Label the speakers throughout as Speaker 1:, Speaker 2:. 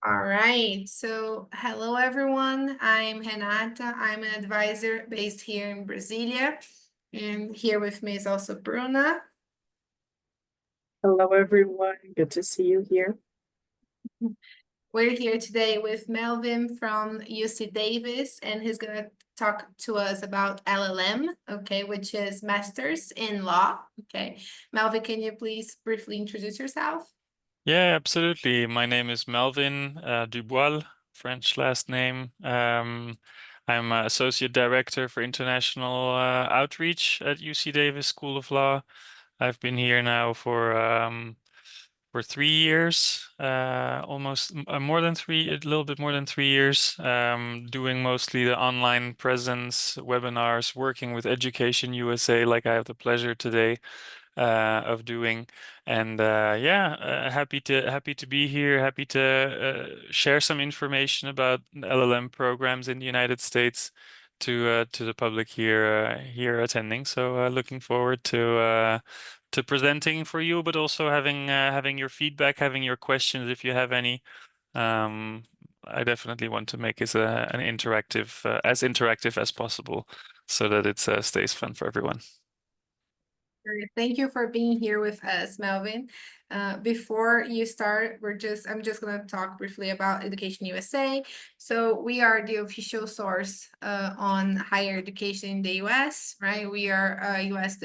Speaker 1: All right, so hello everyone. I'm Renata. I'm an advisor based here in Brasilia. And here with me is also Bruna.
Speaker 2: Hello, everyone. Good to see you here.
Speaker 1: We're here today with Melvin from UC Davis, and he's going to talk to us about LL.M, okay, which is Masters in Law. Okay, Melvin, can you please briefly introduce yourself?
Speaker 3: Yeah, absolutely. My name is Melvin Dubois, French last name. I'm Associate Director for International Outreach at UC Davis School of Law. I've been here now for 3 years, almost more than three, a little bit more than 3 years, doing mostly the online presence, webinars, working with Education USA, like I have the pleasure today of doing. And yeah, happy to be here. Happy to share some information about LLM programs in the United States to the public here attending. So looking forward to presenting for you, but also having your feedback, having your questions if you have any. I definitely want to make it an interactive, as interactive as possible, so that it stays fun for everyone.
Speaker 1: Great. Thank you for being here with us, Melvin. Before you start, I'm just going to talk briefly about Education USA. So we are the official source on higher education in the US, right? We are a US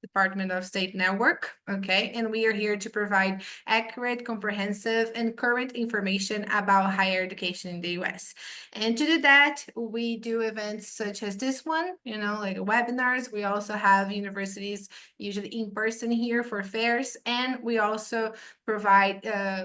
Speaker 1: Department of State network, okay? And we are here to provide accurate, comprehensive, and current information about higher education in the US. And to do that, we do events such as this one, like webinars. We also have universities usually in person here for fairs, and we also provide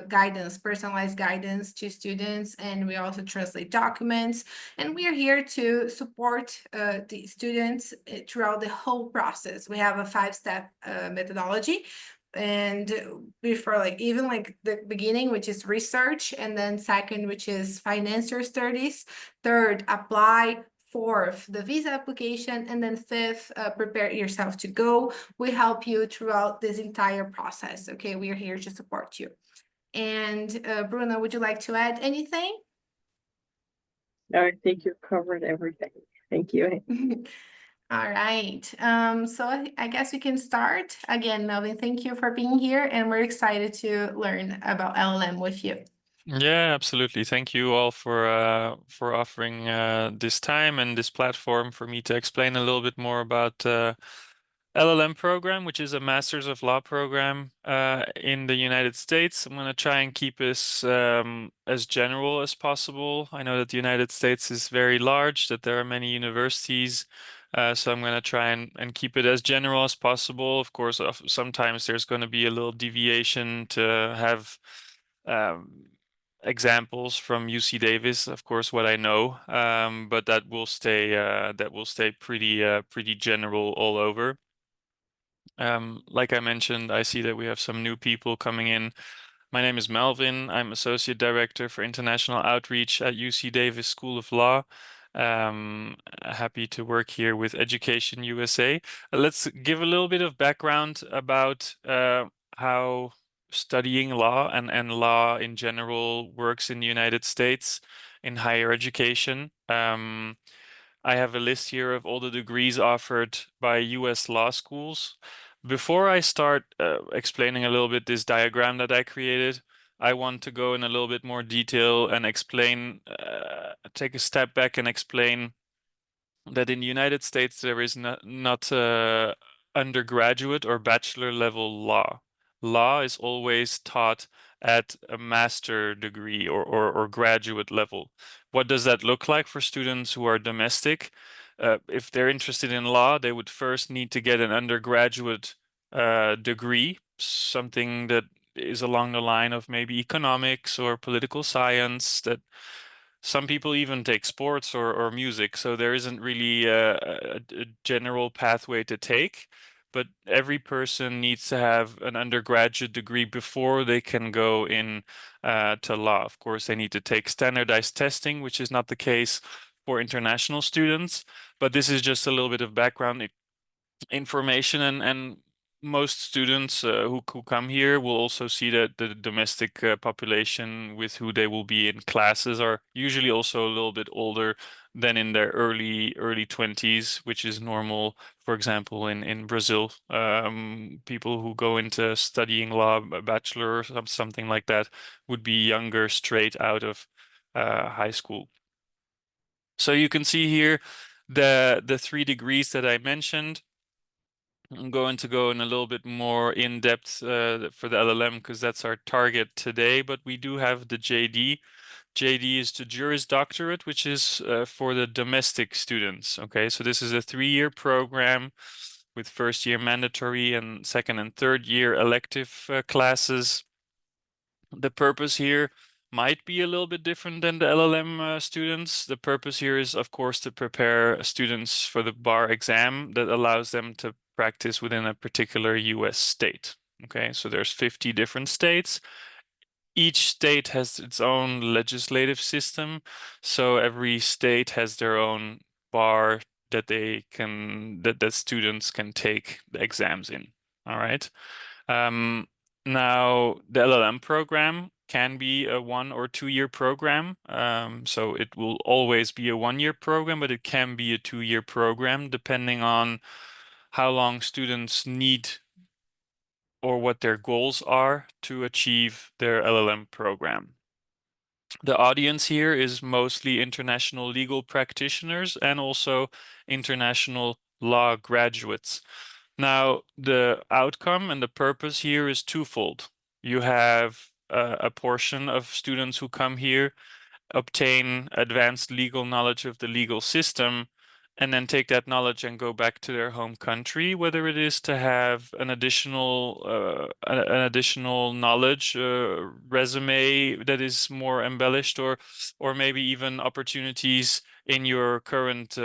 Speaker 1: guidance, personalized guidance to students, and we also translate documents, and we are here to support the students throughout the whole process. We have a 5-step methodology, and before even the beginning, which is research, and then second, which is financial studies, third, apply, fourth, the visa application, and then fifth, prepare yourself to go. We help you throughout this entire process. Okay, we are here to support you. And Bruno, would you like to add anything?
Speaker 2: No, I think you've covered everything. Thank you.
Speaker 1: All right. So I guess we can start. Again, Melvin, thank you for being here, and we're excited to learn about LLM with you.
Speaker 3: Yeah, absolutely. Thank you all for offering this time and this platform for me to explain a little bit more about LLM program, which is a Masters of Law program in the United States. I'm going to try and keep this as general as possible. I know that the United States is very large, that there are many universities. So I'm going to try and keep it as general as possible. Of course, sometimes there's going to be a little deviation to have um, examples from UC Davis, of course, what I know, but that will stay pretty general all over. Like I mentioned, I see that we have some new people coming in. My name is Melvin. I'm Associate Director for International Outreach at UC Davis School of Law. Happy to work here with Education USA. Let's give a little bit of background about how studying law and law in general works in the United States in higher education. I have a list here of all the degrees offered by US law schools. Before I start explaining a little bit this diagram that I created, I want to go in a little bit more detail and explain, take a step back and explain that in the United States there is not undergraduate or bachelor level law. Law is always taught at a master degree or graduate level. What does that look like for students who are domestic? If they're interested in law, they would first need to get an undergraduate degree, something that is along the line of maybe economics or political science. That some people even take sports or music, so there isn't really a general pathway to take. But every person needs to have an undergraduate degree before they can go in to law. Of course, they need to take standardized testing, which is not the case for international students. But this is just a little bit of background information, and most students who come here will also see that the domestic population with who they will be in classes are usually also a little bit older than in their early 20s, which is normal, for example, in Brazil. People who go into studying law, a bachelor or something like that, would be younger straight out of high school. So you can see here the 3 degrees that I mentioned. I'm going to go in a little bit more in depth for the LLM because that's our target today, but we do have the JD. JD is the Juris Doctorate, which is for the domestic students. Okay, so this is a 3-year program with first year mandatory and second and third year elective classes. The purpose here might be a little bit different than the LLM students. The purpose here is, of course, to prepare students for the bar exam that allows them to practice within a particular US state. Okay, so there's 50 different states. Each state has its own legislative system, so every state has their own bar that that students can take the exams in. All right. Now, the LLM program can be a 1 or 2-year program. So it will always be a 1-year program, but it can be a 2-year program depending on how long students need or what their goals are to achieve their LLM program. The audience here is mostly international legal practitioners and also international law graduates. Now, the outcome and the purpose here is twofold. You have a portion of students who come here, obtain advanced legal knowledge of the legal system, and then take that knowledge and go back to their home country, whether it is to have an additional knowledge resume that is more embellished, or maybe even opportunities in your current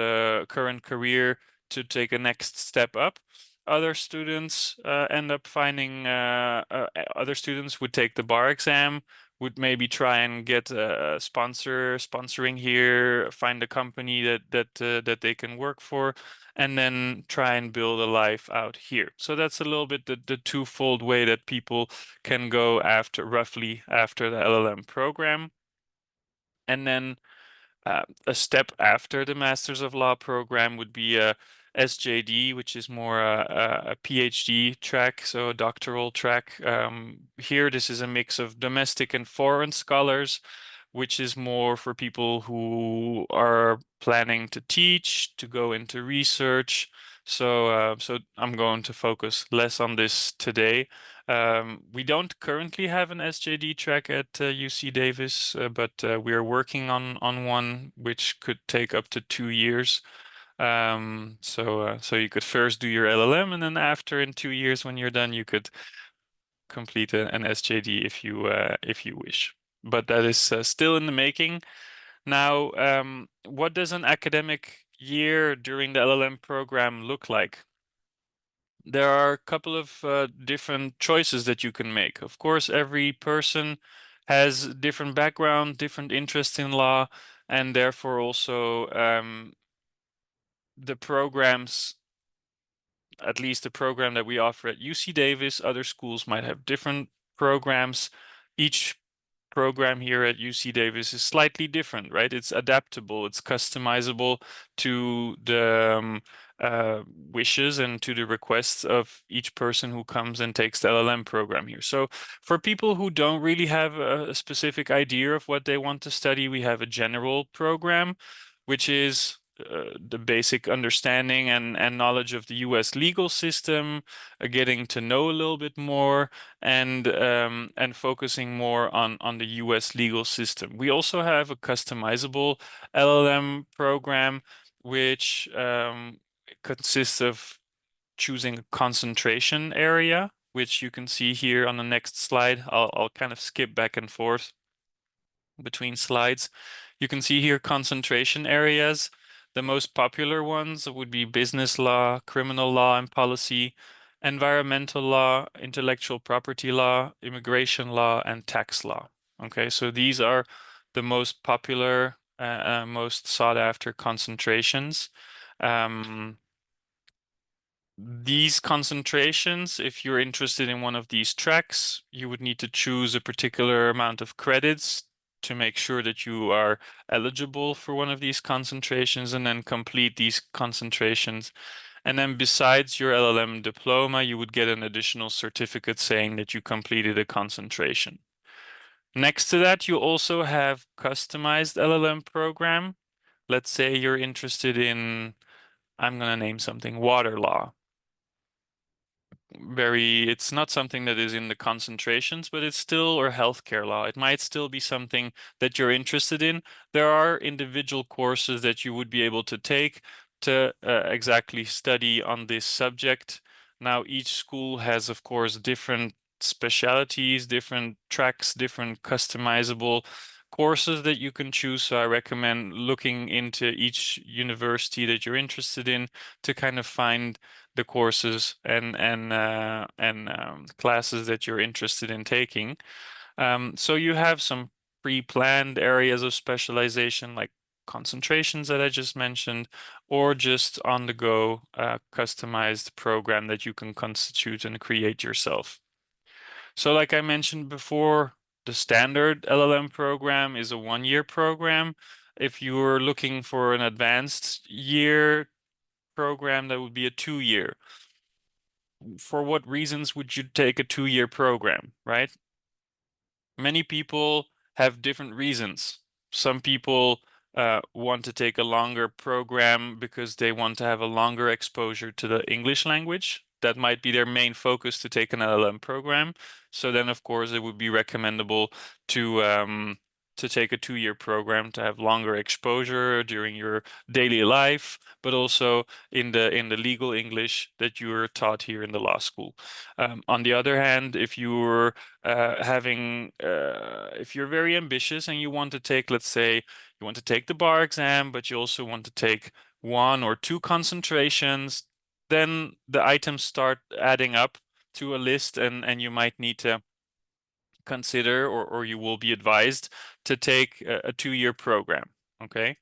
Speaker 3: career to take a next step up. Other students end up finding other students would take the bar exam, would maybe try and get a sponsoring here, find a company that they can work for, and then try and build a life out here. So that's a little bit the twofold way that people can go roughly after the LLM program. And then a step after the Masters of Law program would be a SJD, which is more a PhD track, so a doctoral track. Here, this is a mix of domestic and foreign scholars, which is more for people who are planning to teach, to go into research. So I'm going to focus less on this today. We don't currently have an SJD track at UC Davis, but we are working on one which could take up to 2 years. So you could first do your LLM, and then after, in 2 years, when you're done, you could complete an SJD if you wish. But that is still in the making. Now, what does an academic year during the LLM program look like? There are a couple of different choices that you can make. Of course, every person has different background, different interest in law, and therefore also the programs, at least the program that we offer at UC Davis, other schools might have different programs. Each program here at UC Davis is slightly different, right? It's adaptable, it's customizable to the wishes and to the requests of each person who comes and takes the LLM program here. So for people who don't really have a specific idea of what they want to study, we have a general program, which is the basic understanding and knowledge of the US legal system, getting to know a little bit more, and focusing more on the US legal system. We also have a customizable LLM program, which consists of choosing a concentration area, which you can see here on the next slide. I'll kind of skip back and forth between slides. You can see here concentration areas. The most popular ones would be business law, criminal law and policy, environmental law, intellectual property law, immigration law, and tax law. Okay, so these are the most popular, most sought after concentrations. These concentrations, if you're interested in one of these tracks, you would need to choose a particular amount of credits to make sure that you are eligible for one of these concentrations and then complete these concentrations. And then besides your LLM diploma, you would get an additional certificate saying that you completed a concentration. Next to that, you also have customized LLM program. Let's say you're interested in, I'm going to name something, water law. It's not something that is in the concentrations, but it's still, or healthcare law. It might still be something that you're interested in. There are individual courses that you would be able to take to exactly study on this subject. Now, each school has, of course, different specialities, different tracks, different customizable courses that you can choose. So I recommend looking into each university that you're interested in to kind of find the courses and classes that you're interested in taking. So you have some pre-planned areas of specialization like concentrations that I just mentioned, or just on the go customized program that you can constitute and create yourself. So like I mentioned before, the standard LLM program is a 1-year program. If you're looking for an advanced year program, that would be a 2-year. For what reasons would you take a 2-year program, right? Many people have different reasons. Some people want to take a longer program because they want to have a longer exposure to the English language. That might be their main focus to take an LLM program. So then, of course, it would be recommendable to take a 2-year program to have longer exposure during your daily life, but also in the legal English that you're taught here in the law school. On the other hand, if you're if you're very ambitious and you want to take, let's say, you want to take the bar exam, but you also want to take 1 or 2 concentrations, then the items start adding up to a list, and you might need to consider, or you will be advised to take a 2-year program. Okay.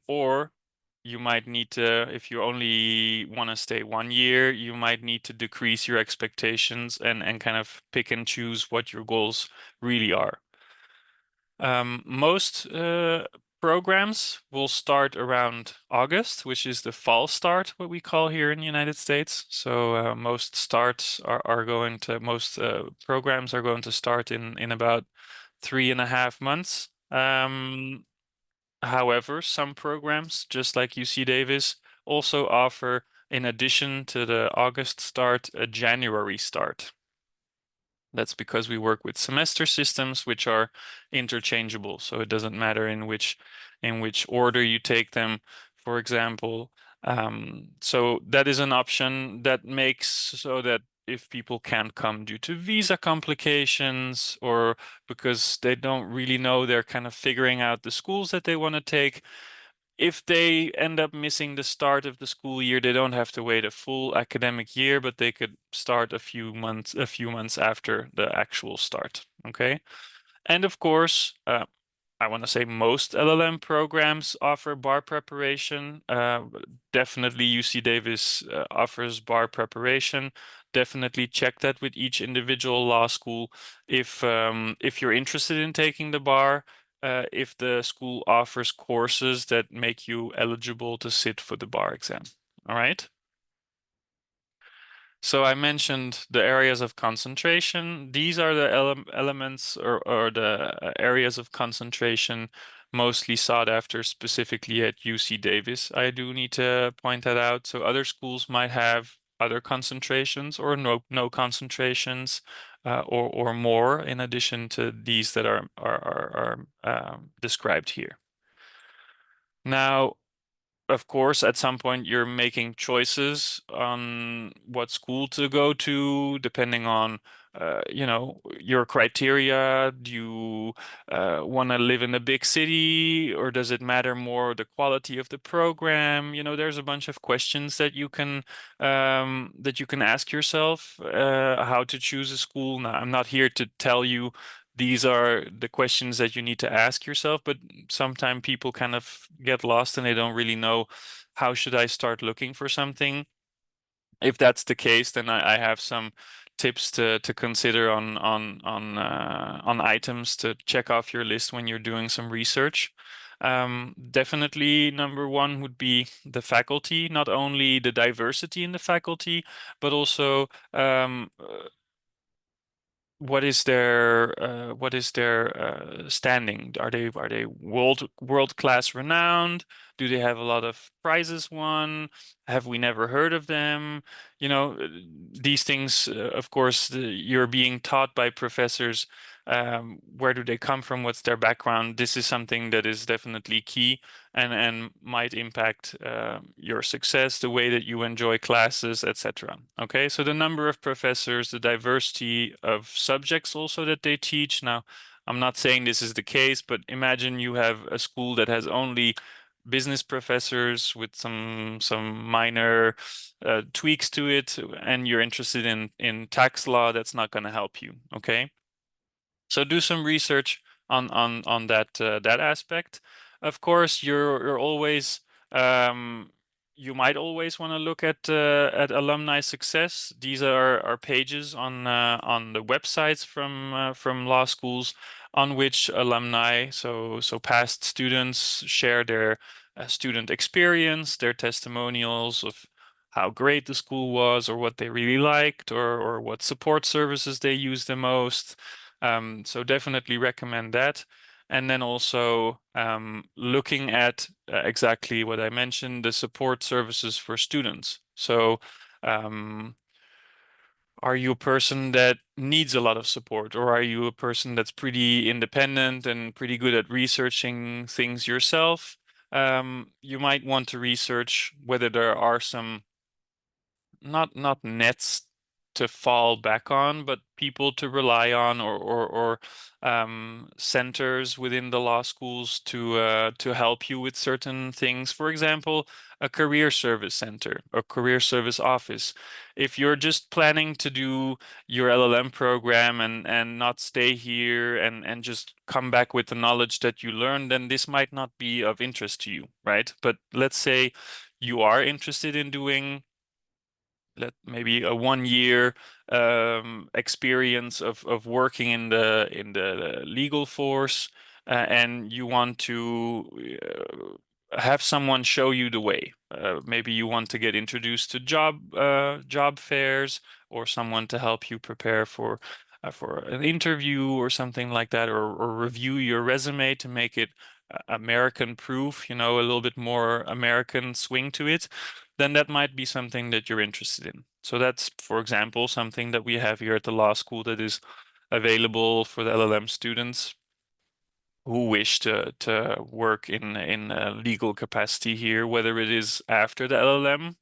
Speaker 3: Or you might need to, if you only want to stay 1 year, you might need to decrease your expectations and kind of pick and choose what your goals really are. Most programs will start around August, which is the fall start, what we call here in the United States. So most starts are going to, most programs are going to start in about 3.5 months. However, some programs, just like UC Davis, also offer, in addition to the August start, a January start. That's because we work with semester systems which are interchangeable. So it doesn't matter in which order you take them, for example. So that is an option that makes so that if people can't come due to visa complications or because they don't really know, they're kind of figuring out the schools that they want to take, if they end up missing the start of the school year, they don't have to wait a full academic year, but they could start a few months after the actual start. Okay. And of course, I want to say most LLM programs offer bar preparation. Definitely UC Davis offers bar preparation. Definitely check that with each individual law school. If you're interested in taking the bar, if the school offers courses that make you eligible to sit for the bar exam. All right. So I mentioned the areas of concentration. These are the elements or the areas of concentration mostly sought after specifically at UC Davis. I do need to point that out. So other schools might have other concentrations or no concentrations or more in addition to these that are described here. Now, of course, at some point you're making choices on what school to go to, depending on, your criteria. Do you want to live in a big city, or does it matter more the quality of the program? There's a bunch of questions that you can ask yourself how to choose a school. Now, I'm not here to tell you these are the questions that you need to ask yourself, but sometimes people kind of get lost and they don't really know how should I start looking for something. If that's the case, then I have some tips to consider on items to check off your list when you're doing some research. Definitely number one would be the faculty, not only the diversity in the faculty, but also what is their standing? Are they world class renowned? Do they have a lot of prizes won? Have we never heard of them? You know, these things, of course, you're being taught by professors. Where do they come from? What's their background? This is something that is definitely key and might impact your success, the way that you enjoy classes, etc. Okay, so the number of professors, the diversity of subjects also that they teach. Now, I'm not saying this is the case, but imagine you have a school that has only business professors with some minor tweaks to it, and you're interested in tax law. That's not going to help you. Okay. So do some research on that aspect. Of course, you're always you might always want to look at alumni success. These are pages on the websites from law schools on which alumni, so past students, share their student experience, their testimonials of how great the school was, or what they really liked, or what support services they used the most. So definitely recommend that. And then also looking at exactly what I mentioned, the support services for students. So um, are you a person that needs a lot of support, or are you a person that's pretty independent and pretty good at researching things yourself? You might want to research whether there are some not nets to fall back on, but people to rely on, or centers within the law schools to help you with certain things. For example, a career service center, a career service office. If you're just planning to do your LLM program and not stay here and just come back with the knowledge that you learned, then this might not be of interest to you, right? But let's say you are interested in doing maybe a 1 year experience of working in the legal force, and you want to have someone show you the way. Maybe you want to get introduced to job fairs, or someone to help you prepare for an interview or something like that, or review your resume to make it American proof, a little bit more American swing to it. Then that might be something that you're interested in. So that's, for example, something that we have here at the law school that is available for the LLM students who wish to work in a legal capacity here, whether it is after the LLM.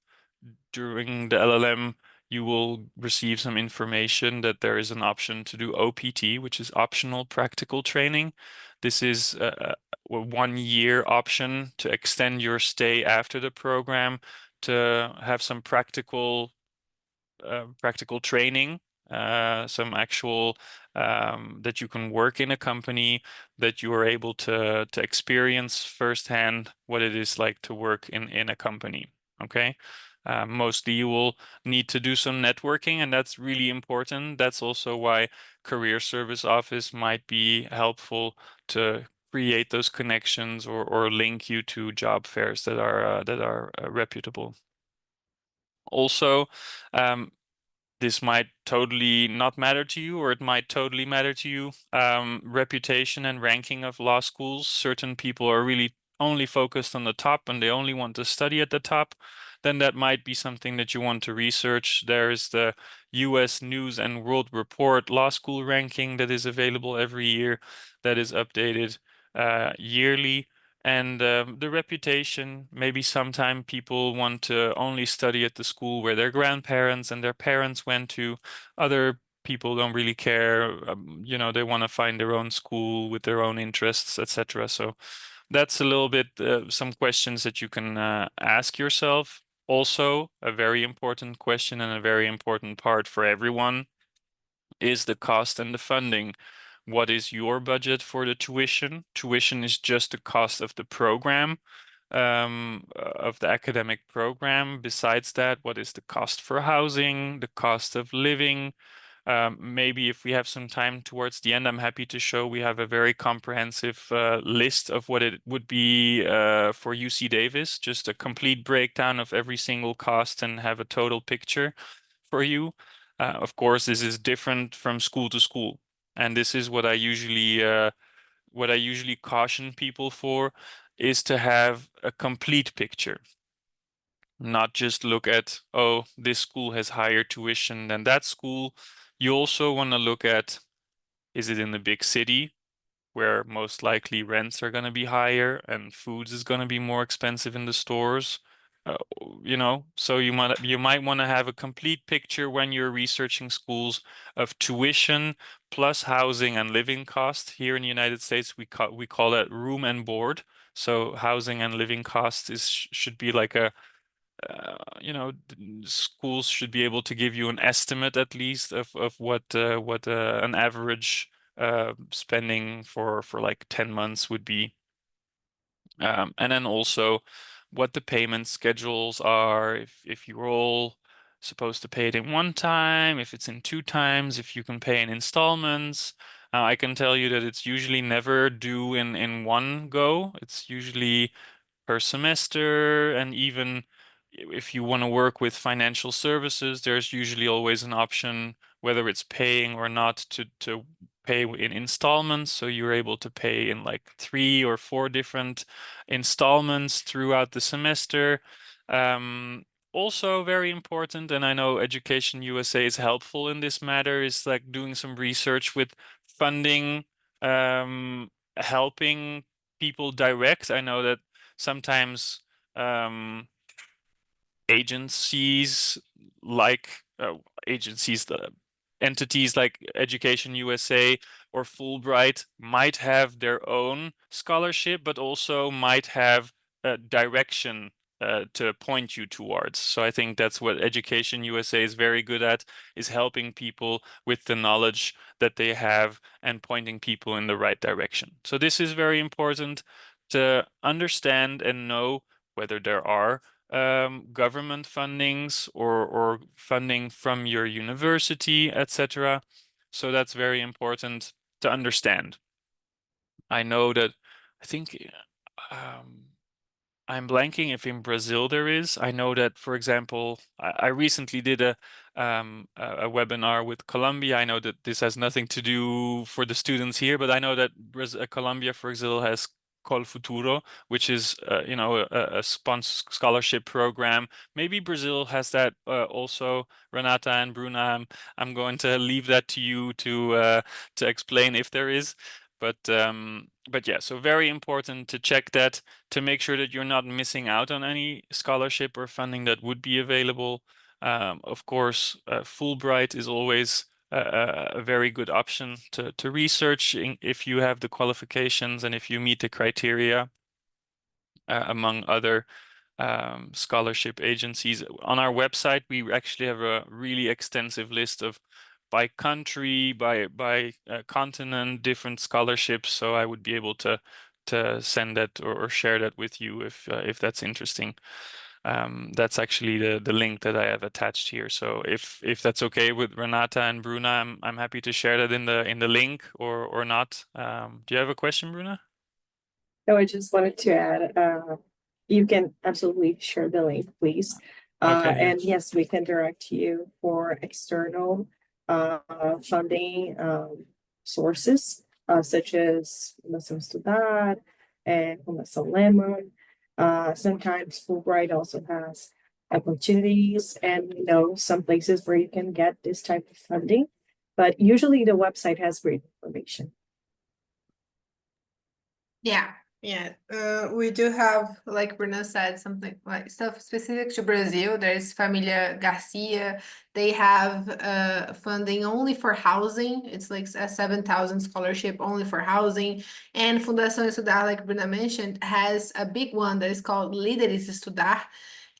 Speaker 3: During the LLM, you will receive some information that there is an option to do OPT, which is optional practical training. This is a 1 year option to extend your stay after the program, to have some practical training, some actual that you can work in a company, that you are able to experience firsthand what it is like to work in a company. Okay. Mostly you will need to do some networking, and that's really important. That's also why career service office might be helpful to create those connections, or link you to job fairs that are reputable. Also, um, this might totally not matter to you, or it might totally matter to you. Reputation and ranking of law schools. Certain people are really only focused on the top and they only want to study at the top. Then that might be something that you want to research. There is the US News and World Report law school ranking that is available every year, that is updated yearly. And the reputation, maybe sometime people want to only study at the school where their grandparents and their parents went to. Other people don't really care. They want to find their own school with their own interests, etc. So that's a little bit some questions that you can ask yourself. Also, a very important question and a very important part for everyone is the cost and the funding. What is your budget for the tuition? Tuition is just the cost of the program. of the academic program. Besides that, what is the cost for housing, the cost of living? Maybe if we have some time towards the end, I'm happy to show we have a very comprehensive list of what it would be for UC Davis, just a complete breakdown of every single cost and have a total picture for you. Of course, this is different from school to school, and this is what I usually caution people for, is to have a complete picture. Not just look at, oh, this school has higher tuition than that school. You also want to look at, is it in the big city where most likely rents are going to be higher and foods is going to be more expensive in the stores? Uh, so you might want to have a complete picture when you're researching schools of tuition plus housing and living costs. Here in the United States, we call it room and board. So housing and living costs should be like schools should be able to give you an estimate at least of what an average spending for like 10 months would be. And then also what the payment schedules are, if you're all supposed to pay it in one time, if it's in 2 times, if you can pay in installments. I can tell you that it's usually never due in one go. It's usually per semester, and even if you want to work with financial services, there's usually always an option, whether it's paying or not, to pay in installments. So you're able to pay in like 3 or 4 different installments throughout the semester. Also very important, and I know Education USA is helpful in this matter, is like doing some research with funding, helping people direct. I know that sometimes agencies like agencies, the entities like Education USA or Fulbright might have their own scholarship, but also might have a direction to point you towards. So I think that's what Education USA is very good at, is helping people with the knowledge that they have and pointing people in the right direction. So this is very important to understand and know whether there are government fundings or funding from your university, etc. So that's very important to understand. I know that I think I'm blanking if in Brazil there is. I know that, for example, I recently did a webinar with Colombia. I know that this has nothing to do for the students here, but I know that Colombia, for example, has Col Futuro, which is a scholarship program. Maybe Brazil has that also. Renata and Bruna, I'm going to leave that to you to explain if there is. But yeah, so very important to check that, to make sure that you're not missing out on any scholarship or funding that would be available. Of course, Fulbright is always a very good option to research if you have the qualifications and if you meet the criteria, among other scholarship agencies. On our website, we actually have a really extensive list of by country, by continent, different scholarships. So I would be able to send that or share that with you if that's interesting. That's actually the link that I have attached here. So if that's okay with Renata and Bruna, I'm happy to share that in the link or not. Do you have a question, Bruna?
Speaker 2: No, I just wanted to add, you can absolutely share the link, please.
Speaker 3: Okay, yeah.
Speaker 2: And yes, we can direct you for external funding sources, such as Fundação Estudar and Fundação LL.M. Sometimes Fulbright also has opportunities, and some places where you can get this type of funding. But usually the website has great information.
Speaker 1: Yeah, we do have, like Bruno said, something like stuff specific to Brazil. There's Família Garcia. They have funding only for housing. It's like a 7,000 scholarship only for housing. And Fundação Estudar, like Bruna mentioned, has a big one that is called Líderes Estudar.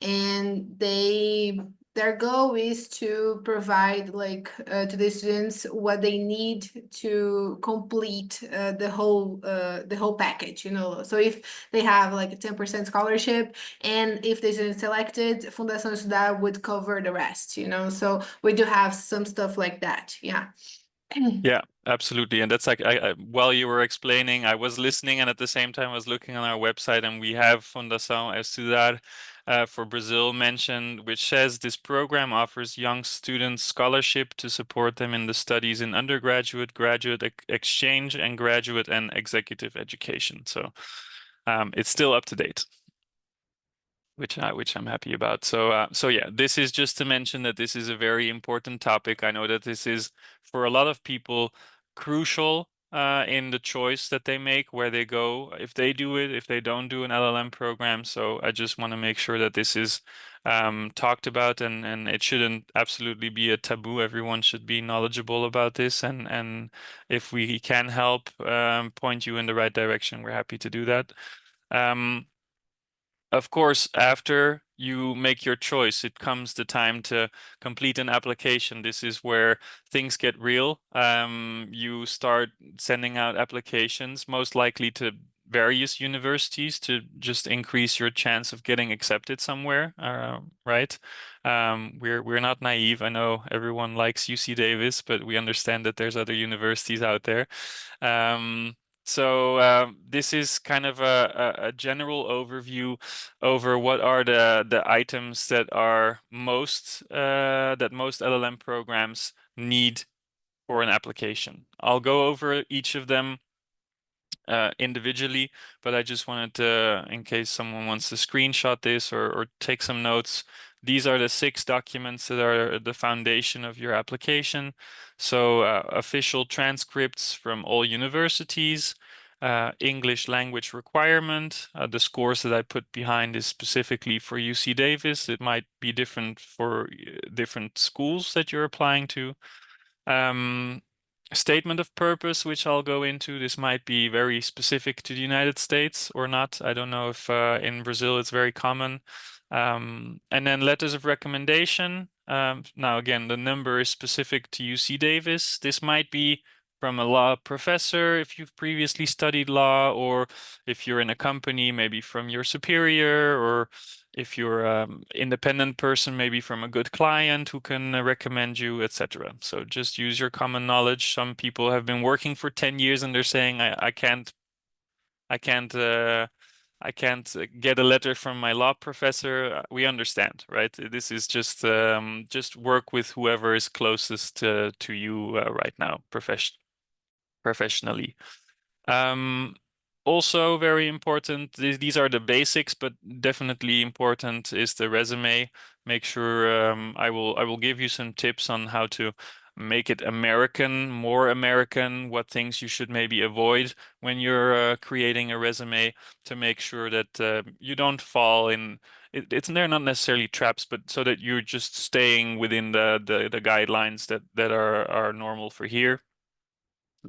Speaker 1: And they their goal is to provide like to the students what they need to complete the whole package, you know. So if they have like a 10% scholarship, and if the student selected, Fundação Estudar would cover the rest, you know. So we do have some stuff like that, yeah.
Speaker 3: Yeah, absolutely. And that's like, while you were explaining, I was listening, and at the same time I was looking on our website, and we have Fundação Estudar for Brazil mentioned, which says this program offers young students scholarship to support them in the studies in undergraduate, graduate exchange, and graduate and executive education. So it's still up to date, which I'm happy about. So yeah, this is just to mention that this is a very important topic. I know that this is for a lot of people crucial in the choice that they make, where they go, if they do it, if they don't do an LLM program. So I just want to make sure that this is talked about, and it shouldn't absolutely be a taboo. Everyone should be knowledgeable about this, and if we can help point you in the right direction, we're happy to do that. Of course, after you make your choice, it comes the time to complete an application. This is where things get real. You start sending out applications, most likely to various universities, to just increase your chance of getting accepted somewhere, right? We're not naive. I know everyone likes UC Davis, but we understand that there's other universities out there. So this is kind of a general overview over what are the items that are most that most LLM programs need for an application. I'll go over each of them individually, but I just wanted to, in case someone wants to screenshot this or take some notes, these are the 6 documents that are the foundation of your application. So official transcripts from all universities, English language requirement. The scores that I put behind is specifically for UC Davis. It might be different for different schools that you're applying to. Statement of purpose, which I'll go into. This might be very specific to the United States or not. I don't know if in Brazil it's very common. And then letters of recommendation. Now, again, the number is specific to UC Davis. This might be from a law professor if you've previously studied law, or if you're in a company, maybe from your superior, or if you're an independent person, maybe from a good client who can recommend you, etc. So just use your common knowledge. Some people have been working for 10 years and they're saying, I can't get a letter from my law professor. We understand, right? This is just work with whoever is closest to you right now, professionally. Also very important, these are the basics, but definitely important is the resume. Make sure I will give you some tips on how to make it American, more American, what things you should maybe avoid when you're creating a resume, to make sure that you don't fall in they're not necessarily traps, but so that you're just staying within the guidelines that are normal for here.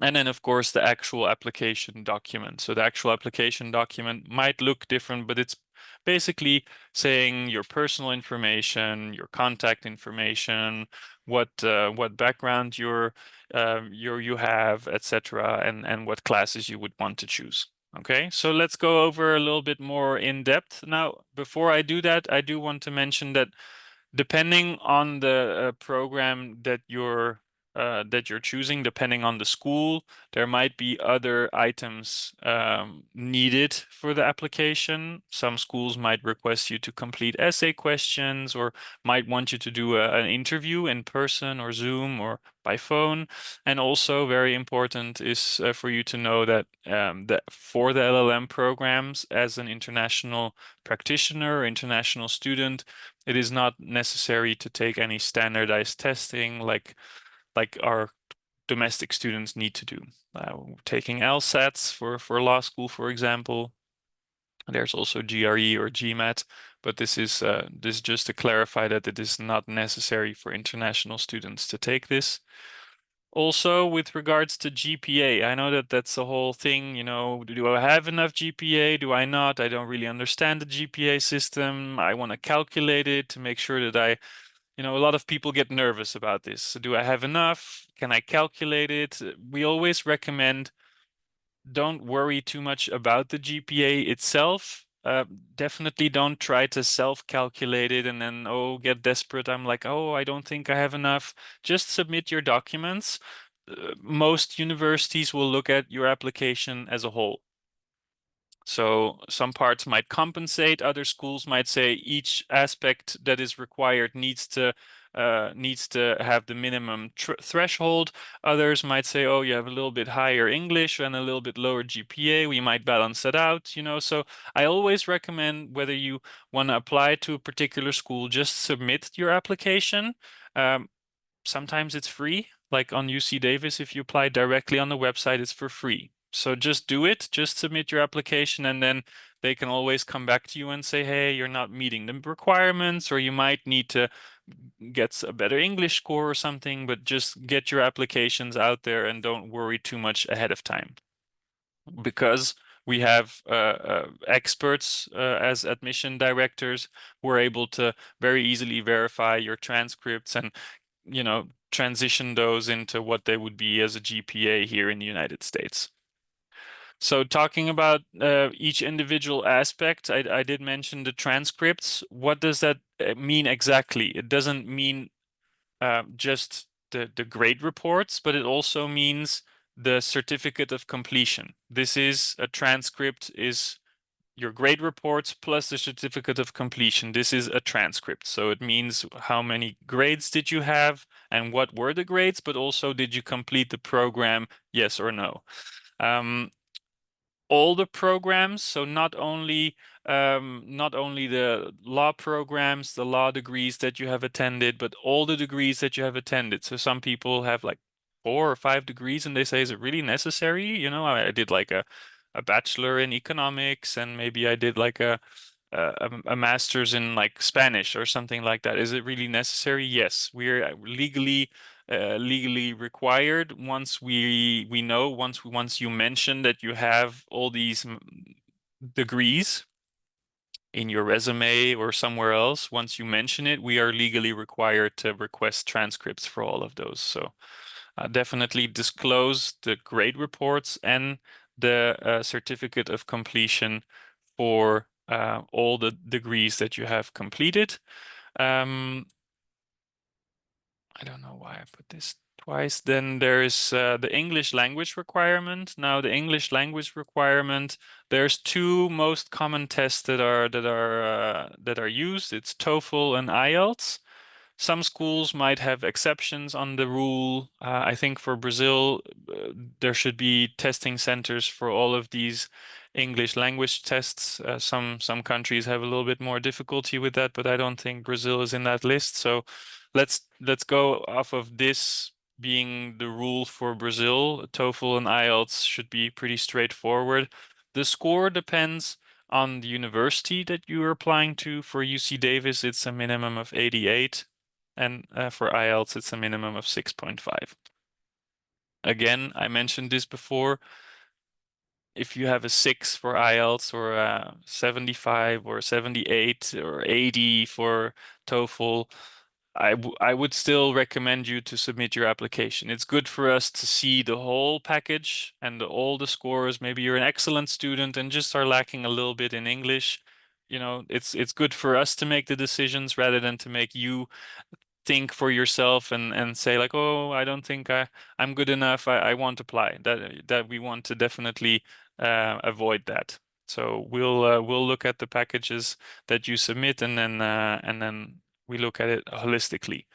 Speaker 3: And then, of course, the actual application document. So the actual application document might look different, but it's basically saying your personal information, your contact information, what background you have, etc., and what classes you would want to choose. Okay, so let's go over a little bit more in depth. Now, before I do that, I do want to mention that depending on the program that you're choosing, depending on the school, there might be other items needed for the application. Some schools might request you to complete essay questions, or might want you to do an interview in person or Zoom or by phone. And also very important is for you to know that for the LLM programs, as an international practitioner, international student, it is not necessary to take any standardized testing like our domestic students need to do. Taking LSATs for law school, for example. There's also GRE or GMAT, but this is just to clarify that it is not necessary for international students to take this. Also, with regards to GPA, I know that that's the whole thing, you know, do I have enough GPA? Do I not? I don't really understand the GPA system. I want to calculate it to make sure that I a lot of people get nervous about this. So do I have enough? Can I calculate it? We always recommend don't worry too much about the GPA itself. Definitely don't try to self-calculate it and then, get desperate. I'm like, I don't think I have enough. Just submit your documents. Most universities will look at your application as a whole. So some parts might compensate, other schools might say each aspect that is required needs to have the minimum threshold. Others might say, oh, you have a little bit higher English and a little bit lower GPA. We might balance that out, So I always recommend whether you want to apply to a particular school, just submit your application. Sometimes it's free, like on UC Davis, if you apply directly on the website, it's for free. So just do it, just submit your application, and then they can always come back to you and say, hey, you're not meeting the requirements, or you might need to get a better English score or something, but just get your applications out there and don't worry too much ahead of time. Because we have experts as admission directors who are able to very easily verify your transcripts and transition those into what they would be as a GPA here in the United States. So talking about each individual aspect, I did mention the transcripts. What does that mean exactly? It doesn't mean just the grade reports, but it also means the certificate of completion. This is a transcript is your grade reports plus the certificate of completion. This is a transcript. So it means how many grades did you have and what were the grades, but also did you complete the program, yes or no. All the programs, so not only the law programs, the law degrees that you have attended, but all the degrees that you have attended. So some people have like 4 or 5 degrees and they say, is it really necessary? I did like a bachelor in economics and maybe I did like a master's in like Spanish or something like that. Is it really necessary? Yes, we're legally required. Once we know, once you mention that you have all these degrees in your resume or somewhere else, once you mention it, we are legally required to request transcripts for all of those. So definitely disclose the grade reports and the certificate of completion for all the degrees that you have completed. I don't know why I put this twice. Then there's the English language requirement. Now the English language requirement, there's 2 most common tests that are used. It's TOEFL and IELTS. Some schools might have exceptions on the rule. I think for Brazil, there should be testing centers for all of these English language tests. Some countries have a little bit more difficulty with that, but I don't think Brazil is in that list. So let's go off of this being the rule for Brazil. TOEFL and IELTS should be pretty straightforward. The score depends on the university that you are applying to. For UC Davis, it's a minimum of 88. And for IELTS, it's a minimum of 6.5. Again, I mentioned this before. If you have a 6 for IELTS or a 75 or 78 or 80 for TOEFL, I would still recommend you to submit your application. It's good for us to see the whole package and all the scores. Maybe you're an excellent student and just are lacking a little bit in English. It's good for us to make the decisions rather than to make you think for yourself and say like, oh, I don't think I'm good enough. I won't apply. That we want to definitely avoid that. So we'll look at the packages that you submit and then we look at it holistically.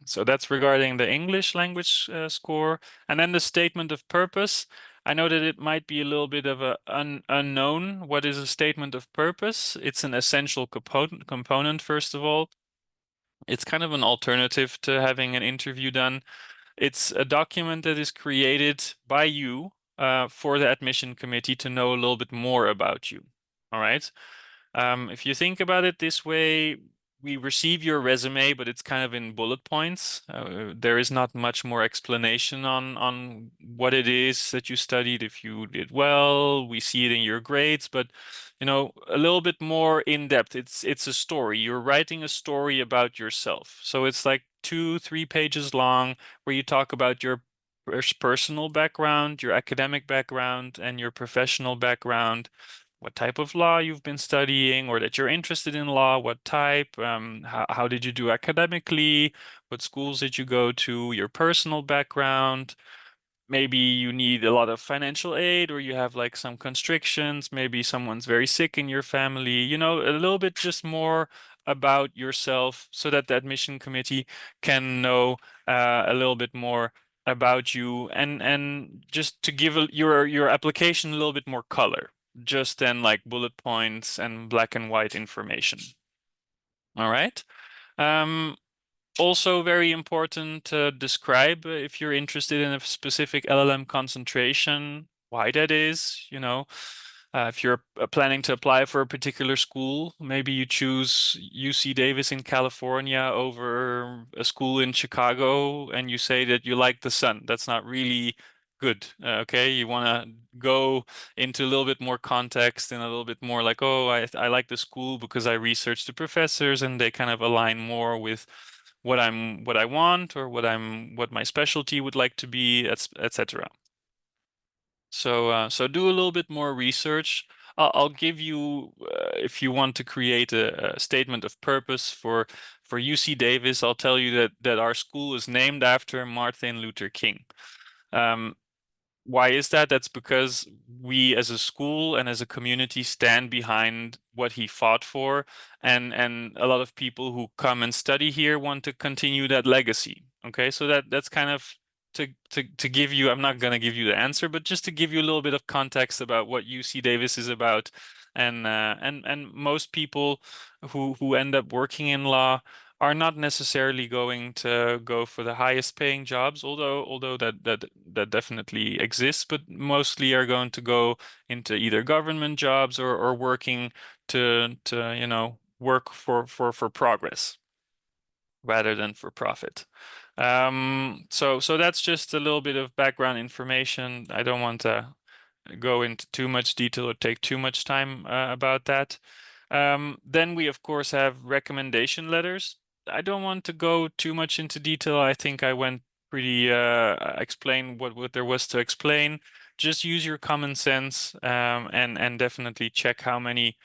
Speaker 3: So that's regarding the English language score, and then the statement of purpose. I know that it might be a little bit of a unknown. What is a statement of purpose? It's an essential component, first of all. It's kind of an alternative to having an interview done. It's a document that is created by you for the admission committee to know a little bit more about you. All right. If you think about it this way, we receive your resume, but it's kind of in bullet points. There is not much more explanation on what it is that you studied. If you did well, we see it in your grades, but a little bit more in depth. It's a story. You're writing a story about yourself. So it's like 2, 3 pages long where you talk about your personal background, your academic background, and your professional background, what type of law you've been studying, or that you're interested in law, what type, how did you do academically, what schools did you go to, your personal background. Maybe you need a lot of financial aid, or you have like some constrictions. Maybe someone's very sick in your family, a little bit just more about yourself so that the admission committee can know a little bit more about you, and just to give your application a little bit more color, just than like bullet points and black and white information. All right. Um, Also very important to describe if you're interested in a specific LLM concentration, why that is, if you're planning to apply for a particular school, maybe you choose UC Davis in California over a school in Chicago, and you say that you like the sun. That's not really good. Okay, you want to go into a little bit more context and a little bit more like, oh, I like the school because I researched the professors and they kind of align more with what I want, or what my specialty would like to be, etc. So do a little bit more research. I'll give you, if you want to create a statement of purpose for UC Davis, I'll tell you that our school is named after Martin Luther King. Why is that? That's because we as a school and as a community stand behind what he fought for, and a lot of people who come and study here want to continue that legacy. Okay, so that's kind of to give you, I'm not going to give you the answer, but just to give you a little bit of context about what UC Davis is about. And most people who end up working in law are not necessarily going to go for the highest paying jobs, although that definitely exists, but mostly are going to go into either government jobs, or working to work for progress rather than for profit. So that's just a little bit of background information. I don't want to go into too much detail or take too much time about that. Then we, of course, have recommendation letters. I don't want to go too much into detail. I think I went pretty, explain what there was to explain. Just use your common sense, and definitely check how many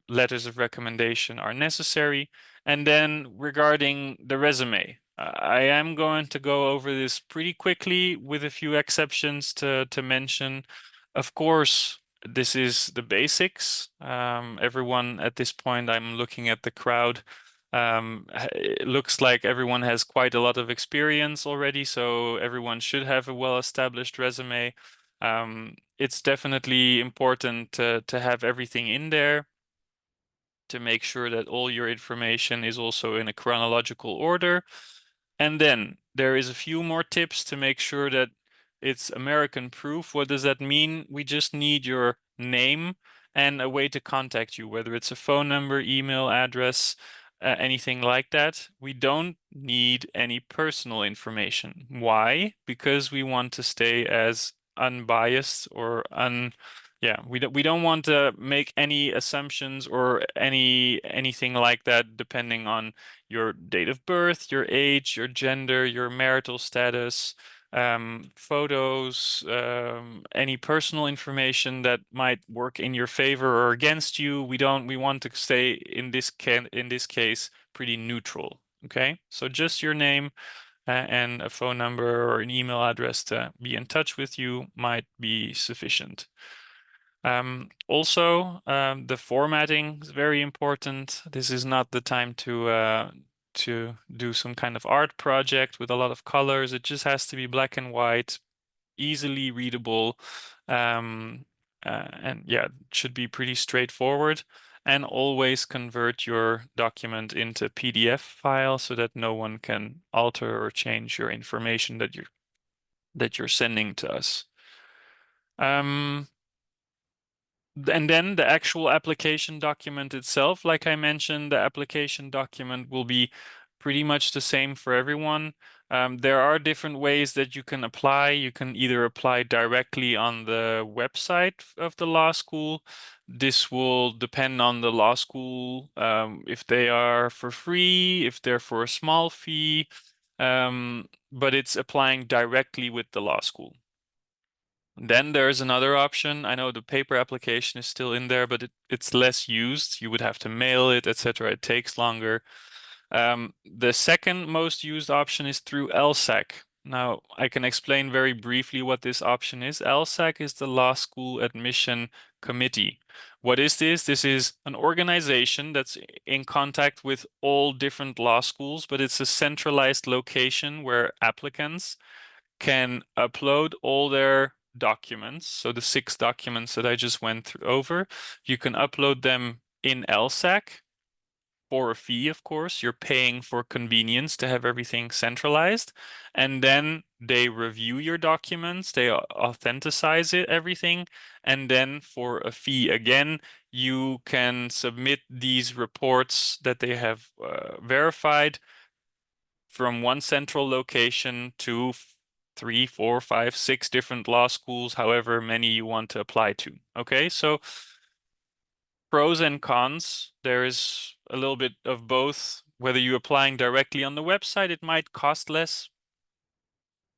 Speaker 3: letters of recommendation are necessary. And then regarding the resume, I am going to go over this pretty quickly with a few exceptions to mention. Of course, this is the basics. Everyone at this point, I'm looking at the crowd. It looks like everyone has quite a lot of experience already, so everyone should have a well-established resume. It's definitely important to have everything in there, to make sure that all your information is also in a chronological order. And then there is a few more tips to make sure that it's American proof. What does that mean? We just need your name and a way to contact you, whether it's a phone number, email address, anything like that. We don't need any personal information. Why? Because we want to stay as unbiased or yeah, we don't want to make any assumptions or anything like that depending on your date of birth, your age, your gender, your marital status, photos, any personal information that might work in your favor or against you. We want to stay in this case pretty neutral. Okay, so just your name, and a phone number or an email address to be in touch with you might be sufficient. Also, the formatting is very important. This is not the time to do some kind of art project with a lot of colors. It just has to be black and white, easily readable, and yeah, it should be pretty straightforward. And always convert your document into PDF file so that no one can alter or change your information that you're sending to us. And then the actual application document itself, like I mentioned, the application document will be pretty much the same for everyone. There are different ways that you can apply. You can either apply directly on the website of the law school. This will depend on the law school, if they are for free, if they're for a small fee, but it's applying directly with the law school. Then there's another option. I know the paper application is still in there, but it's less used. You would have to mail it, etc. It takes longer. The second most used option is through LSAC. Now, I can explain very briefly what this option is. LSAC is the Law School Admission Committee. What is this? This is an organization that's in contact with all different law schools, but it's a centralized location where applicants can upload all their documents. So the 6 documents that I just went over, you can upload them in LSAC for a fee, of course. You're paying for convenience to have everything centralized. And then they review your documents, they authenticize it, everything. And then for a fee, again, you can submit these reports that they have verified from one central location to 3, 4, 5, 6 different law schools, however many you want to apply to. Okay, so pros and cons. There is a little bit of both. Whether you're applying directly on the website, it might cost less,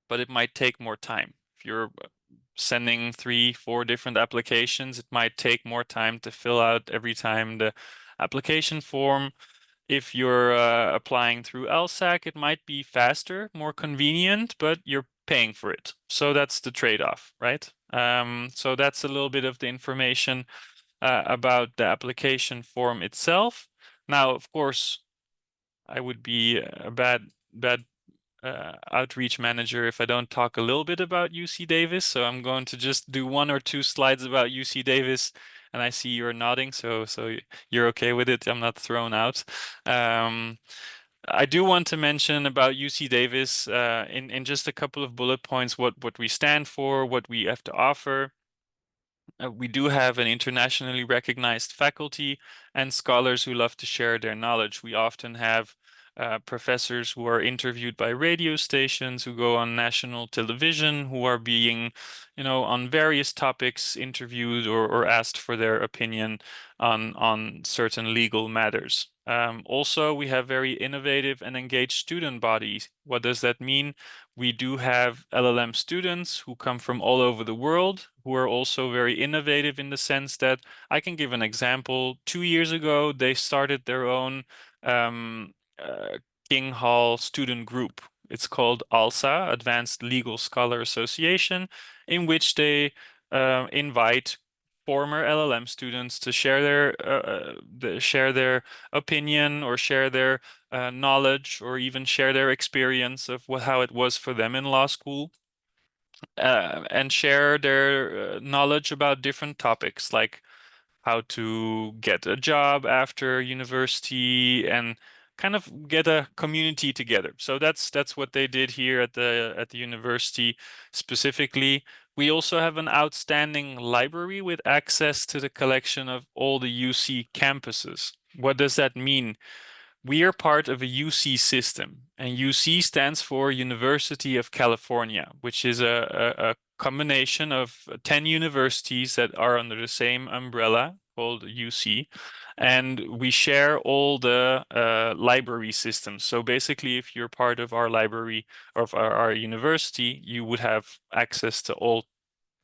Speaker 3: but it might take more time. If you're sending 3, 4 different applications, it might take more time to fill out every time the application form. If you're applying through LSAC, it might be faster, more convenient, but you're paying for it. So that's the trade-off, right? So that's a little bit of the information about the application form itself. Now, of course, I would be a bad outreach manager if I don't talk a little bit about UC Davis. So I'm going to just do 1 or 2 slides about UC Davis, and I see you're nodding, so you're okay with it. I'm not thrown out. I do want to mention about UC Davis in just a couple of bullet points what we stand for, what we have to offer. We do have an internationally recognized faculty and scholars who love to share their knowledge. We often have professors who are interviewed by radio stations, who go on national television, who are being, on various topics interviewed or asked for their opinion on certain legal matters. Also, we have very innovative and engaged student bodies. What does that mean? We do have LLM students who come from all over the world, who are also very innovative in the sense that I can give an example. 2 years ago, they started their own King Hall student group. It's called ALSA, Advanced Legal Scholar Association, in which they invite former LLM students to share their opinion or share their knowledge or even share their experience of how it was for them in law school, and share their knowledge about different topics like how to get a job after university and kind of get a community together. So that's what they did here at the university specifically. We also have an outstanding library with access to the collection of all the UC campuses. What does that mean? We are part of a UC system, and UC stands for University of California, which is a combination of 10 universities that are under the same umbrella called UC. And we share all the library systems. So basically, if you're part of our library of our university, you would have access to all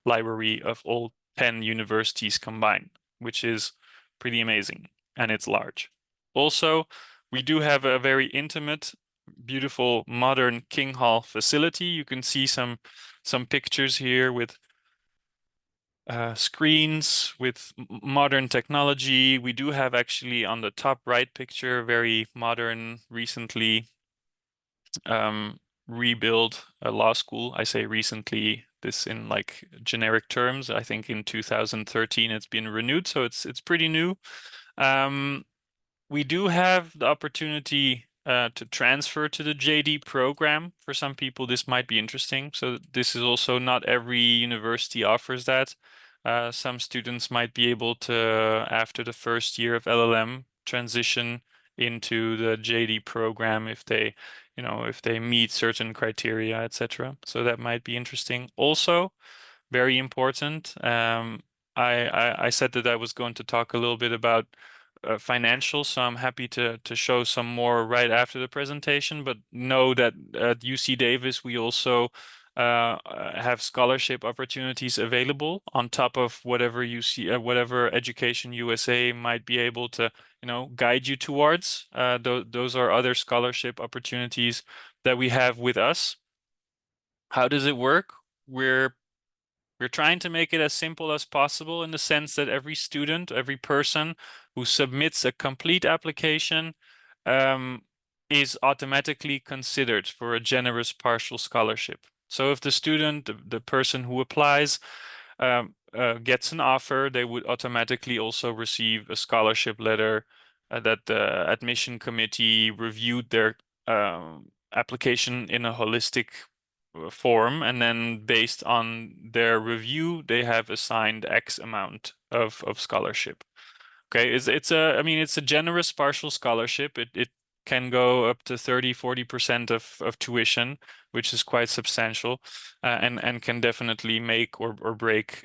Speaker 3: library of all 10 universities combined, which is pretty amazing, and it's large. Also, we do have a very intimate, beautiful, modern King Hall facility. You can see some pictures here with screens with modern technology. We do have actually on the top right picture, very modern, recently rebuild a law school. I say recently, this in like generic terms. I think in 2013 it's been renewed, so it's pretty new. We do have the opportunity to transfer to the JD program. For some people, this might be interesting. So this is also not every university offers that. Some students might be able to, after the first year of LLM, transition into the JD program if they, if they meet certain criteria, etc. So that might be interesting. Also, very important. I said that I was going to talk a little bit about financial, so I'm happy to show some more right after the presentation. But know that at UC Davis we also have scholarship opportunities available on top of whatever whatever Education USA might be able to, guide you towards. Those are other scholarship opportunities that we have with us. How does it work? We're trying to make it as simple as possible in the sense that every student, every person who submits a complete application um, is automatically considered for a generous partial scholarship. So if the student, the person who applies, gets an offer, they would automatically also receive a scholarship letter that the admission committee reviewed their application in a holistic form, and then based on their review, they have assigned X amount of scholarship. Okay, I mean, it's a generous partial scholarship. It can go up to 30-40% of tuition, which is quite substantial, and can definitely make or break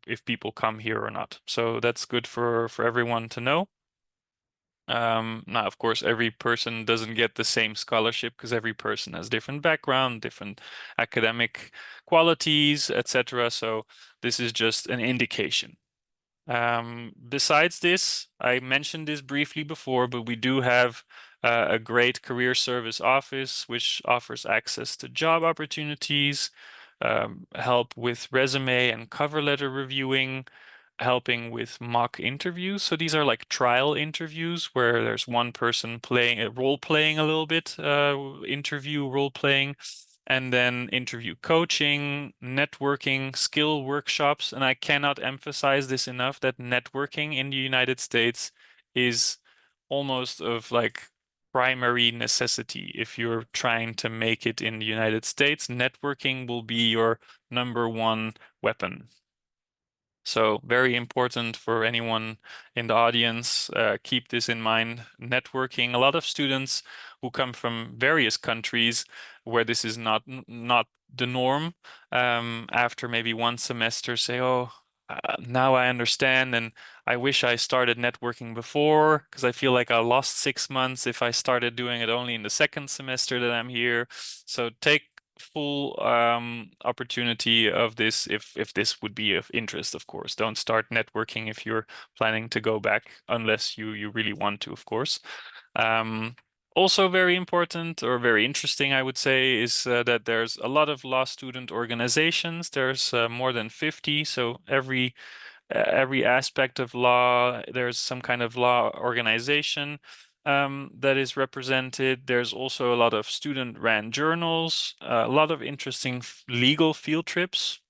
Speaker 3: if people come here or not. So that's good for everyone to know. Now, of course, every person doesn't get the same scholarship because every person has different background, different academic qualities, etc. So this is just an indication. Besides this, I mentioned this briefly before, but we do have a great career service office, which offers access to job opportunities, help with resume and cover letter reviewing, helping with mock interviews. So these are like trial interviews where there's one person playing role playing a little bit, interview role playing, and then interview coaching, networking, skill workshops. And I cannot emphasize this enough that networking in the United States is almost of like primary necessity. If you're trying to make it in the United States, networking will be your number one weapon. So very important for anyone in the audience. Keep this in mind. Networking. A lot of students who come from various countries where this is not the norm, after maybe one semester say, "Oh, now I understand, and I wish I started networking before because I feel like I lost 6 months if I started doing it only in the second semester that I'm here." So take full opportunity of this if this would be of interest, of course. Don't start networking if you're planning to go back unless you really want to, of course. Also very important or very interesting, I would say, is that there's a lot of law student organizations. There's more than 50, so every aspect of law, there's some kind of law organization that is represented. There's also a lot of student-ran journals, a lot of interesting legal field trips,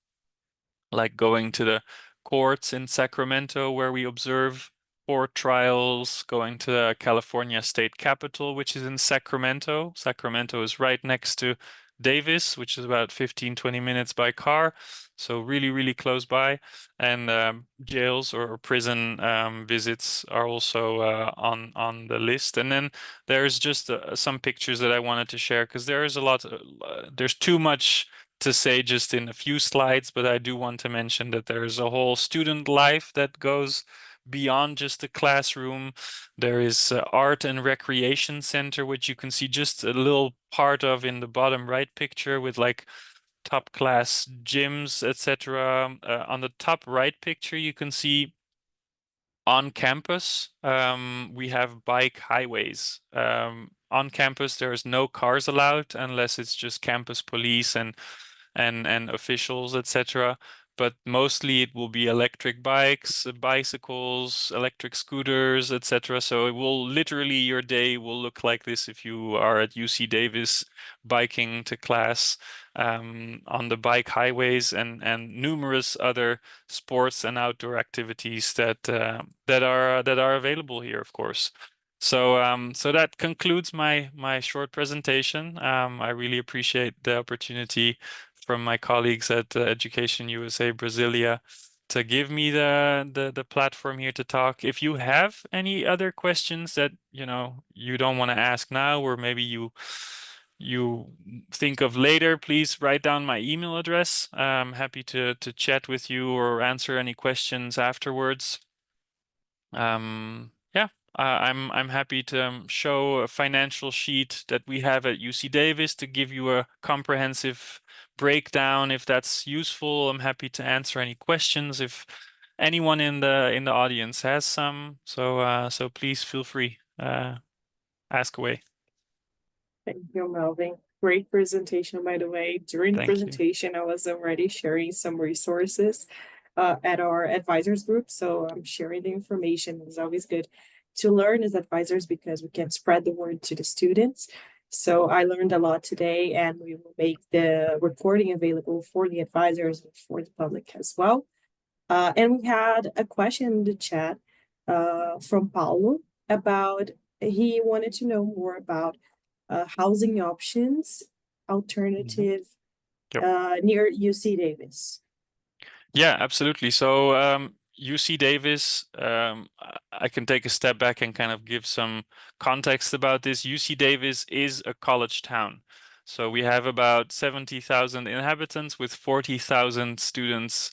Speaker 3: like going to the courts in Sacramento where we observe court trials, going to the California State Capitol, which is in Sacramento. Sacramento is right next to Davis, which is about 15-20 minutes by car. So really, really close by. And jails or prison visits are also on the list. And then there's just some pictures that I wanted to share because there is a lot, there's too much to say just in a few slides, but I do want to mention that there's a whole student life that goes beyond just the classroom. There is art and recreation center, which you can see just a little part of in the bottom right picture with like top class gyms, etc. On the top right picture, you can see on campus, we have bike highways. On campus, there's no cars allowed unless it's just campus police and officials, etc. But mostly it will be electric bikes, bicycles, electric scooters, etc. So it will literally, your day will look like this if you are at UC Davis biking to class on the bike highways and numerous other sports and outdoor activities that are available here, of course. So that concludes my short presentation. I really appreciate the opportunity from my colleagues at Education USA Brasilia to give me the platform here to talk. If you have any other questions that you don't want to ask now, or maybe you think of later, please write down my email address. I'm happy to chat with you or answer any questions afterwards. Yeah, I'm happy to show a financial sheet that we have at UC Davis to give you a comprehensive breakdown. If that's useful, I'm happy to answer any questions if anyone in the audience has some. So please feel free, ask away.
Speaker 2: Thank you, Melvin. Great presentation, by the way. During the
Speaker 3: Thank you.
Speaker 2: presentation, I was already sharing some resources at our advisors group. So I'm sharing the information. It's always good to learn as advisors because we can spread the word to the students. So I learned a lot today, and we will make the recording available for the advisors and for the public as well. And we had a question in the chat from Paulo about he wanted to know more about housing options, alternative
Speaker 3: Yep.
Speaker 2: near UC Davis.
Speaker 3: Yeah, absolutely. So UC Davis, I can take a step back and kind of give some context about this. UC Davis is a college town. So we have about 70,000 inhabitants with 40,000 students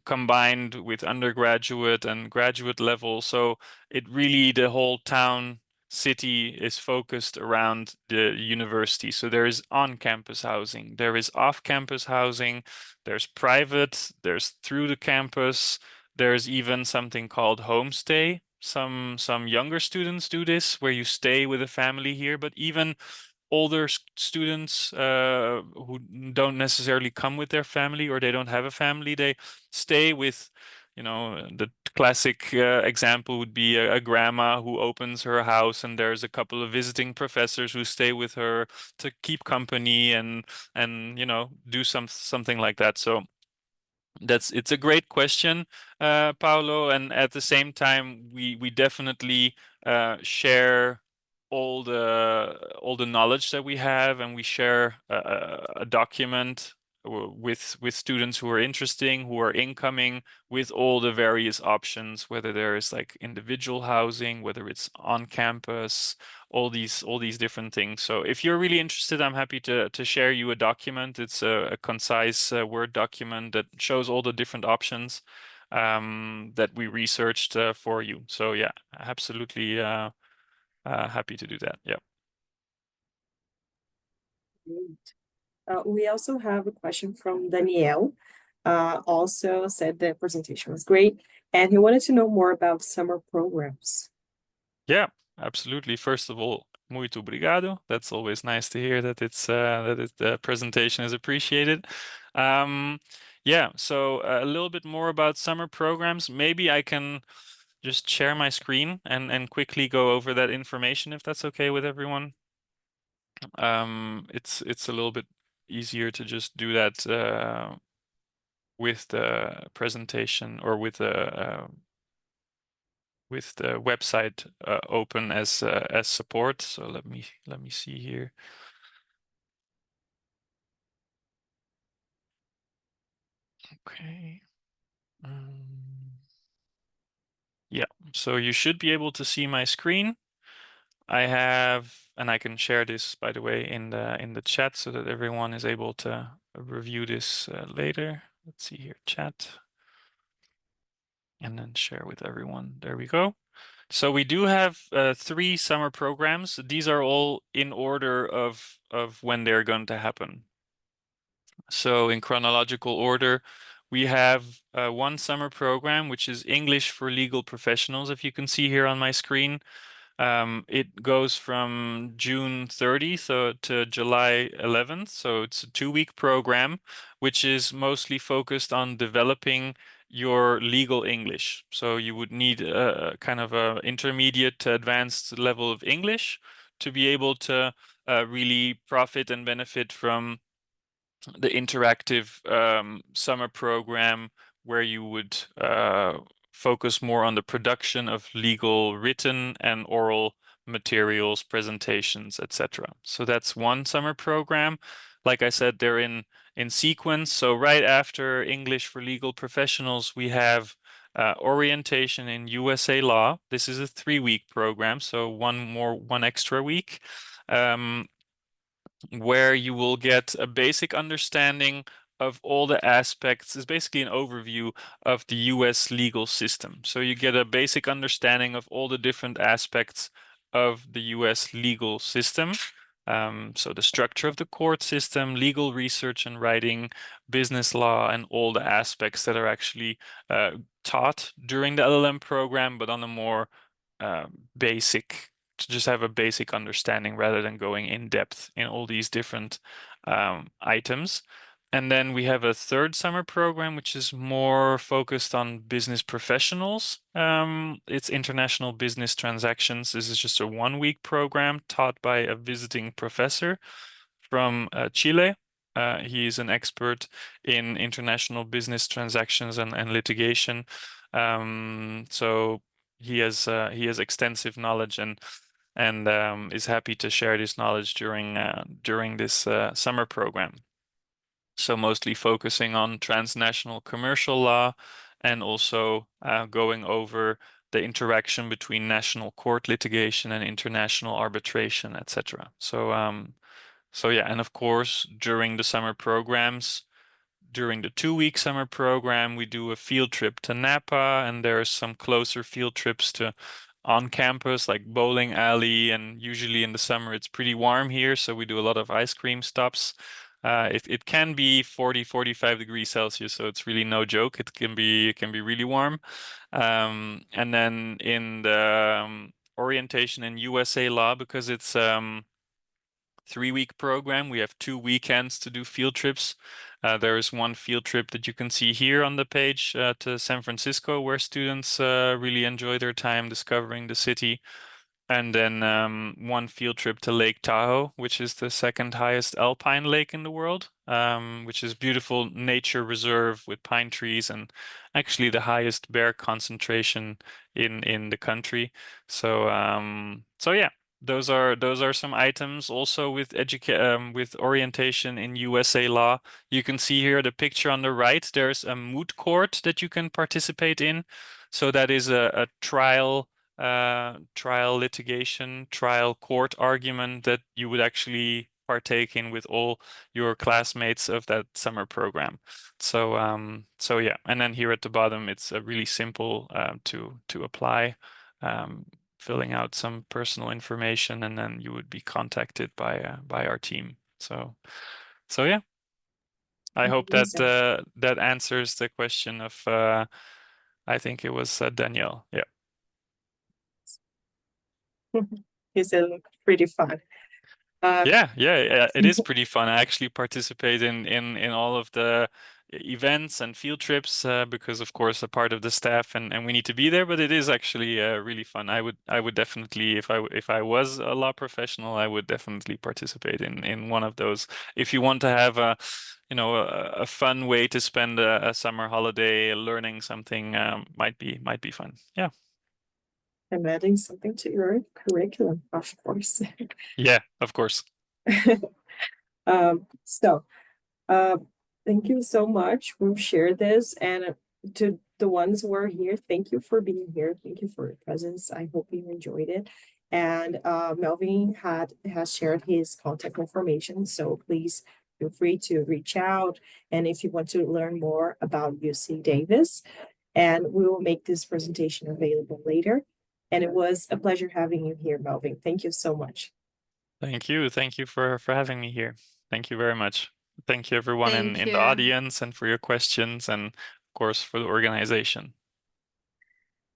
Speaker 3: combined with undergraduate and graduate level. So it really, the whole town city is focused around the university. So there is on-campus housing, there is off-campus housing, there's private, there's through the campus, there's even something called homestay. Some younger students do this, where you stay with a family here, but even older students who don't necessarily come with their family, or they don't have a family, they stay with, the classic example would be a grandma who opens her house, and there's a couple of visiting professors who stay with her to keep company and do something like that. So it's a great question, Paulo, and at the same time, we definitely share all the knowledge that we have, and we share a document with students who are interesting, who are incoming, with all the various options, whether there is like individual housing, whether it's on campus, all these different things. So if you're really interested, I'm happy to share you a document. It's a concise Word document that shows all the different options that we researched for you. So yeah, absolutely happy to do that. Yeah.
Speaker 2: Great. We also have a question from Danielle. Also said the presentation was great, and he wanted to know more about summer programs.
Speaker 3: Yeah, absolutely. First of all, muito obrigado. That's always nice to hear that the presentation is appreciated. Yeah, so a little bit more about summer programs. Maybe I can just share my screen and quickly go over that information if that's okay with everyone. It's a little bit easier to just do that with the presentation or with the website open as support. So let me see here. Okay. Yeah, so you should be able to see my screen. I have, and I can share this, by the way, in the chat so that everyone is able to review this later. Let's see here, chat, and then share with everyone. There we go. So we do have 3 summer programs. These are all in order of when they're going to happen. So in chronological order, we have one summer program, which is English for Legal Professionals, if you can see here on my screen. It goes from June 30th to July 11th. So it's a 2-week program, which is mostly focused on developing your legal English. So you would need a kind of a intermediate to advanced level of English to be able to really profit and benefit from the interactive summer program, where you would focus more on the production of legal written and oral materials, presentations, etc. So that's one summer program. like I said, they're in sequence. So right after English for Legal Professionals, we have orientation in USA law. This is a 3-week program, so one extra week, where you will get a basic understanding of all the aspects. Is basically an overview of the US legal system. So you get a basic understanding of all the different aspects of the US legal system. So the structure of the court system, legal research and writing, business law, and all the aspects that are actually taught during the LLM program, but on a more basic, to just have a basic understanding rather than going in depth in all these different items. And then we have a third summer program, which is more focused on business professionals. It's international business transactions. This is just a 1-week program taught by a visiting professor from Chile. He is an expert in international business transactions and litigation. So he has extensive knowledge and is happy to share this knowledge during this summer program. So mostly focusing on transnational commercial law and also going over the interaction between national court litigation and international arbitration, etc. So yeah, and of course, during the summer programs, during the 2-week summer program, we do a field trip to Napa, and there are some closer field trips to on campus, like bowling alley. And usually in the summer, it's pretty warm here, so we do a lot of ice cream stops. It can be 40, 45 degrees Celsius, so it's really no joke. It can be really warm. And then in the orientation in USA law, because it's 3-week program. We have 2 weekends to do field trips. There is one field trip that you can see here on the page to San Francisco, where students really enjoy their time discovering the city. And then one field trip to Lake Tahoe, which is the second highest alpine lake in the world, which is beautiful nature reserve with pine trees and actually the highest bear concentration in the country. So yeah, those are some items. Also with with orientation in USA law, you can see here the picture on the right. There's a moot court that you can participate in. So that is a trial litigation, trial court argument that you would actually partake in with all your classmates of that summer program. So yeah, and then here at the bottom, it's really simple to apply, filling out some personal information, and then you would be contacted by our team. So yeah, I hope that
Speaker 2: Amazing.
Speaker 3: that answers the question of I think it was Danielle. Yeah.
Speaker 2: He said, look pretty fun.
Speaker 3: Yeah, it is pretty fun. I actually participate in all of the events and field trips because, of course, a part of the staff and we need to be there. But it is actually really fun. I would definitely, if I was a law professional, I would definitely participate in one of those. If you want to have a fun way to spend a summer holiday, learning something might be fun. Yeah.
Speaker 2: I'm adding something to your curriculum, of course.
Speaker 3: Yeah, of course.
Speaker 2: So, thank you so much. We'll share this, and to the ones who are here, thank you for being here. Thank you for your presence. I hope you enjoyed it. And Melvin has shared his contact information, so please feel free to reach out. And if you want to learn more about UC Davis, and we will make this presentation available later. And it was a pleasure having you here, Melvin. Thank you so much.
Speaker 3: Thank you. Thank you for having me here. Thank you very much. Thank you everyone
Speaker 1: Thank
Speaker 3: in the
Speaker 1: you.
Speaker 3: audience and for your questions and of course for the organization.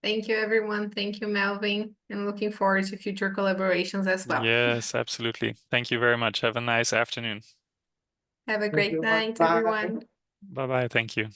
Speaker 1: Thank you, everyone. Thank you, Melvin. And looking forward to future collaborations as well.
Speaker 3: Yes, absolutely. Thank you very much. Have a nice afternoon.
Speaker 1: Have a great
Speaker 2: Everyone,
Speaker 1: night,
Speaker 2: bye.
Speaker 1: everyone.
Speaker 3: Bye bye. Thank you.